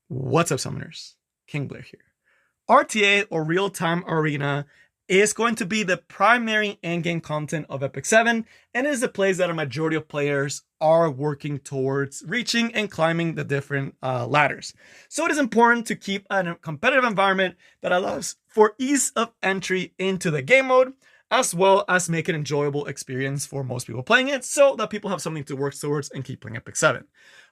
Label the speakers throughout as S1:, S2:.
S1: What's up, summoners? King Blair here. RTA, or Real Time Arena, is going to be the primary endgame content of Epic 7, and it is a place that a majority of players are working towards reaching and climbing the different ladders. So it is important to keep a competitive environment that allows for ease of entry into the game mode, as well as make an enjoyable experience for most people playing it, so that people have something to work towards and keep playing Epic 7.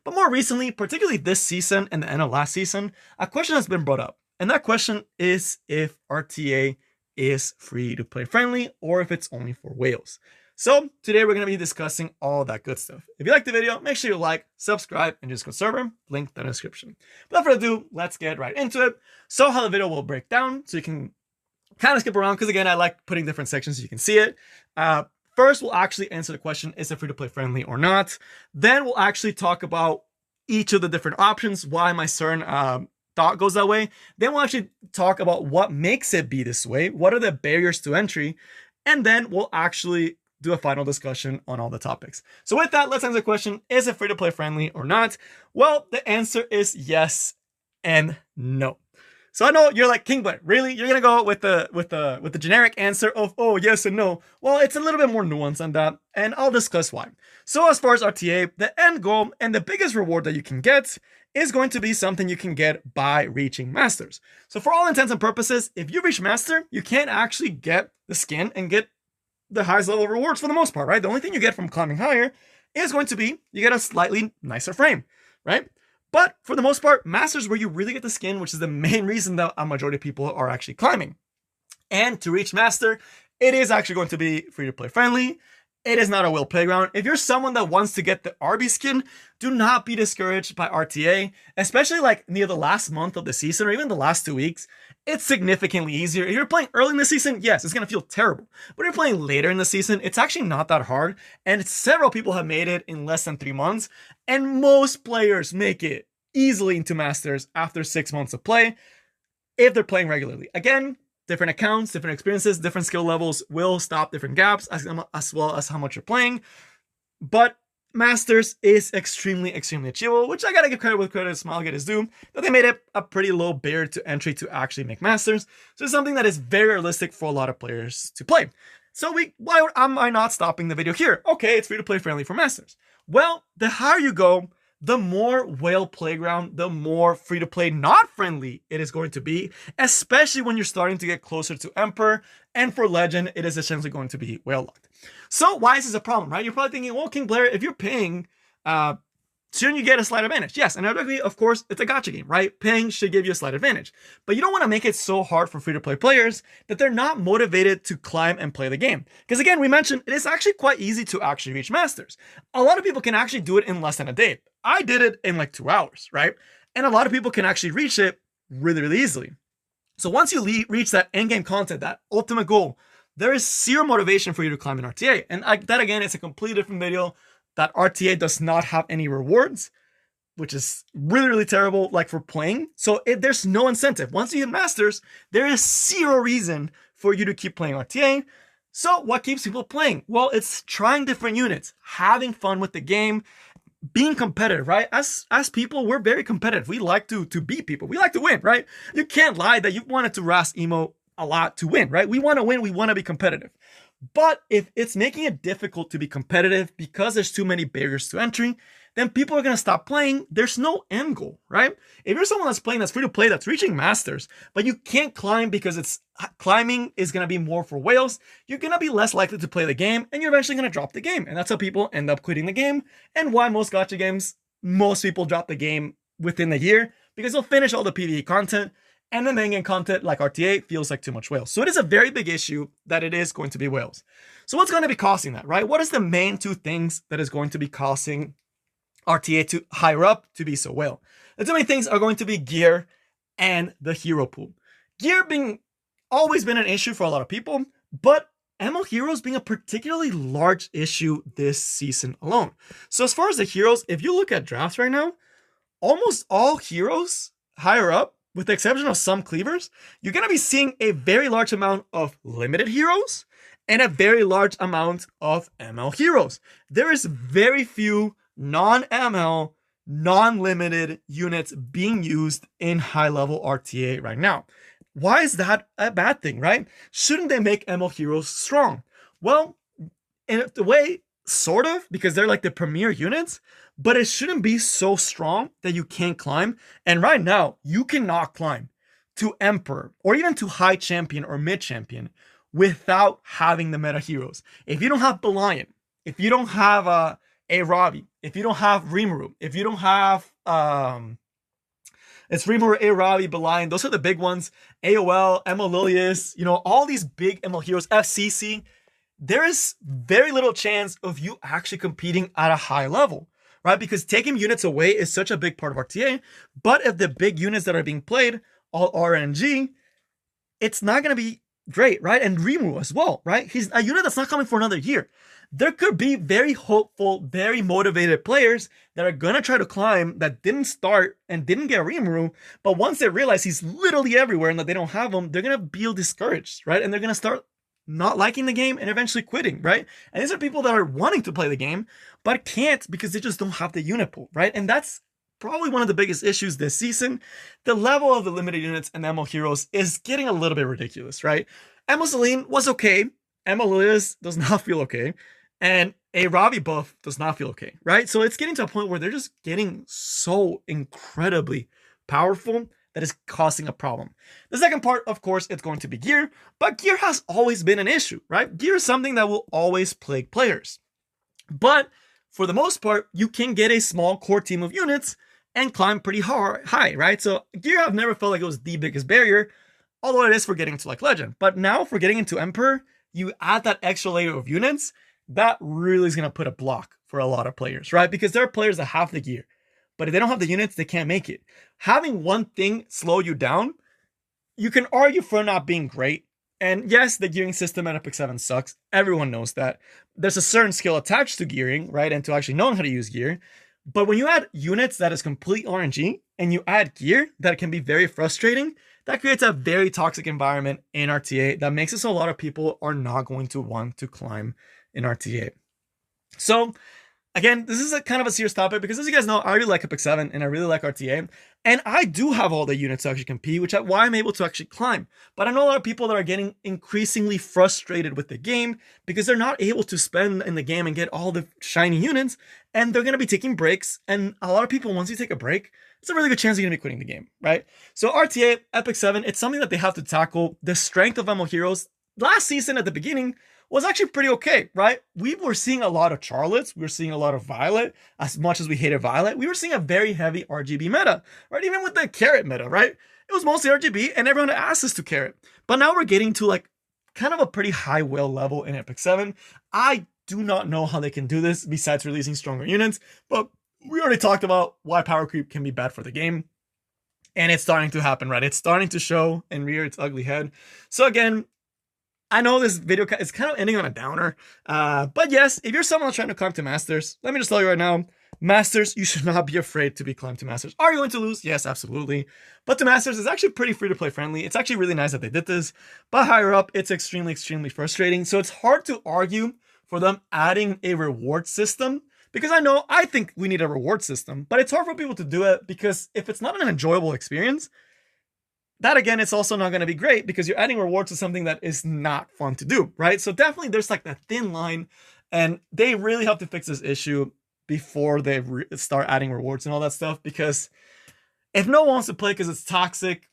S1: But more recently, particularly this season and the end of last season, a question has been brought up. And that question is if RTA is free to play friendly or if it's only for whales. So today we're going to be discussing all that good stuff. If you like the video, make sure you like, subscribe, and Discord server, link in the description. Without further ado, let's get right into it. So how the video will break down, so you can kind of skip around, because again, I like putting different sections so you can see it. First, we'll actually answer the question, is it free to play friendly or not? Then we'll actually talk about each of the different options, why my certain thought goes that way. Then we'll actually talk about what makes it be this way, what are the barriers to entry, and then we'll actually do a final discussion on all the topics. So with that, let's answer the question, is it free to play friendly or not? Well, the answer is yes and no. So I know you're like, King Blair, really? You're gonna go with the generic answer of, oh, yes and no? Well, it's a little bit more nuanced than that, and I'll discuss why. So as far as RTA, the end goal and the biggest reward that you can get is going to be something you can get by reaching Masters. So for all intents and purposes, if you reach Master, you can't actually get the skin and get the highest level rewards for the most part, right? The only thing you get from climbing higher is going to be, you get a slightly nicer frame, right? But for the most part, Masters where you really get the skin, which is the main reason that a majority of people are actually climbing. And to reach Master, it is actually going to be free to play friendly. It is not a whale playground. If you're someone that wants to get the RB skin, do not be discouraged by RTA, especially like near the last month of the season or even the last 2 weeks. It's significantly easier. If you're playing early in the season, yes, it's going to feel terrible. But if you're playing later in the season, it's actually not that hard. And several people have made it in less than 3 months. And most players make it easily into Masters after 6 months of play, if they're playing regularly. Again, different accounts, different experiences, different skill levels will stop different gaps as well as how much you're playing. But Masters is extremely achievable, which I gotta give credit with credit, smile get is due, that they made it a pretty low barrier to entry to actually make Masters. So it's something that is very realistic for a lot of players to play. So why am I not stopping the video here? Okay, it's free to play friendly for Masters. Well, the higher you go, the more whale playground, the more free to play not friendly it is going to be, especially when you're starting to get closer to Emperor. And for Legend, it is essentially going to be whale locked. So why is this a problem, right? You're probably thinking, well, King Blair, if you're paying, shouldn't you get a slight advantage? Yes, and of course, it's a gacha game, right? Paying should give you a slight advantage. But you don't want to make it so hard for free-to-play players that they're not motivated to climb and play the game. Because again, we mentioned, it is actually quite easy to actually reach Masters. A lot of people can actually do it in less than a day. I did it in like 2 hours, right? And a lot of people can actually reach it really easily. So once you reach that endgame content, that ultimate goal, there is zero motivation for you to climb in RTA. And that again, it's a completely different video. That RTA does not have any rewards, which is really terrible, like for playing. So there's no incentive. Once you hit Masters, there is zero reason for you to keep playing RTA. So what keeps people playing? Well, it's trying different units, having fun with the game, being competitive, right? As people, we're very competitive. We like to beat people. We like to win, right? You can't lie that you wanted to RAS emo a lot to win, right? We want to win. We want to be competitive. But if it's making it difficult to be competitive because there's too many barriers to entry, then people are going to stop playing. There's no end goal, right? If you're someone that's playing that's free to play, that's reaching Masters, but you can't climb because climbing is going to be more for whales, you're going to be less likely to play the game, and you're eventually going to drop the game. And that's how people end up quitting the game, and why most gacha games, most people drop the game within a year, because they'll finish all the PvE content, and the main game content like RTA feels like too much whales. So it is a very big issue that it is going to be whales. So what's going to be causing that, right? What is the main 2 things that is going to be causing RTA to higher up to be so whale? The 2 main things are going to be gear and the hero pool. Gear being always been an issue for a lot of people, but ML heroes being a particularly large issue this season alone. So as far as the heroes, if you look at drafts right now, almost all heroes higher up, with the exception of some cleavers, you're going to be seeing a very large amount of limited heroes and a very large amount of ML heroes. There is very few non-ML non-limited units being used in high-level RTA right now. Why is that a bad thing, right? Shouldn't they make ML heroes strong? Well, in a way, sort of, because they're like the premier units, but it shouldn't be so strong that you can't climb. And right now, you cannot climb to Emperor or even to High Champion or Mid Champion without having the meta heroes. If you don't have Belian, if you don't have a Robbie, if you don't have Rimuru, if you don't have it's Rimuru, A Robbie, Belian, those are the big ones. AOL, Emilius, all these big ML heroes, FCC, there is very little chance of you actually competing at a high level, right? Because taking units away is such a big part of RTA. But if the big units that are being played all RNG, it's not going to be great, right? And Rimuru as well, right? He's a unit that's not coming for another year. There could be very hopeful, very motivated players that are going to try to climb that didn't start and didn't get Rimuru, but once they realize he's literally everywhere and that they don't have him, they're going to feel discouraged, right? And they're going to start not liking the game and eventually quitting, right? And these are people that are wanting to play the game, but can't because they just don't have the unit pool, right? And that's probably one of the biggest issues this season. The level of the limited units and ML heroes is getting a little bit ridiculous, right? ML Celine was okay. ML Liz does not feel okay. And a Robbie buff does not feel okay, right? So it's getting to a point where they're just getting so incredibly powerful that is causing a problem. The second part, of course, it's going to be gear, but gear has always been an issue, right? Gear is something that will always plague players. But for the most part, you can get a small core team of units and climb pretty high, right? So gear, I've never felt like it was the biggest barrier, although it is for getting to like Legend. But now for getting into Emperor, you add that extra layer of units, that really is going to put a block for a lot of players, right? Because there are players that have the gear, but if they don't have the units, they can't make it. Having one thing slow you down, you can argue for not being great. And yes, the gearing system at Epic 7 sucks. Everyone knows that. There's a certain skill attached to gearing, right? And to actually knowing how to use gear. But when you add units that is complete RNG and you add gear that can be very frustrating, that creates a very toxic environment in RTA that makes it so a lot of people are not going to want to climb in RTA. So again, this is a kind of a serious topic because as you guys know, I really like Epic 7 and I really like RTA. And I do have all the units to actually compete, which is why I'm able to actually climb. But I know a lot of people that are getting increasingly frustrated with the game because they're not able to spend in the game and get all the shiny units. And they're going to be taking breaks. And a lot of people, once you take a break, it's a really good chance you're going to be quitting the game, right? So RTA, Epic 7, it's something that they have to tackle. The strength of ML Heroes last season at the beginning was actually pretty okay, right? We were seeing a lot of Charlottes. We were seeing a lot of Violet. As much as we hated Violet, we were seeing a very heavy RGB meta, right? Even with the Carrot meta, right? It was mostly RGB and everyone had access to Carrot. But now we're getting to like kind of a pretty high whale level in Epic 7. I do not know how they can do this besides releasing stronger units, but we already talked about why power creep can be bad for the game. And it's starting to happen, right? It's starting to show and rear its ugly head. So again, I know this video is kind of ending on a downer, but yes, if you're someone trying to climb to Masters, let me just tell you right now, Masters, you should not be afraid to be climbed to Masters. Are you going to lose? Yes, absolutely. But to Masters is actually pretty free-to-play friendly. It's actually really nice that they did this, but higher up, it's extremely, extremely frustrating. So it's hard to argue for them adding a reward system because I think we need a reward system, but it's hard for people to do it because if it's not an enjoyable experience, that again, it's also not going to be great because you're adding rewards to something that is not fun to do, right? So definitely there's like that thin line and they really have to fix this issue before they start adding rewards and all that stuff because if no one wants to play because it's toxic,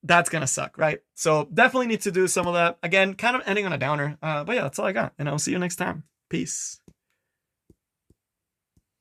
S1: that's going to suck, right? So definitely need to do some of that. Again, kind of ending on a downer. But yeah, that's all I got. And I'll see you next time. Peace.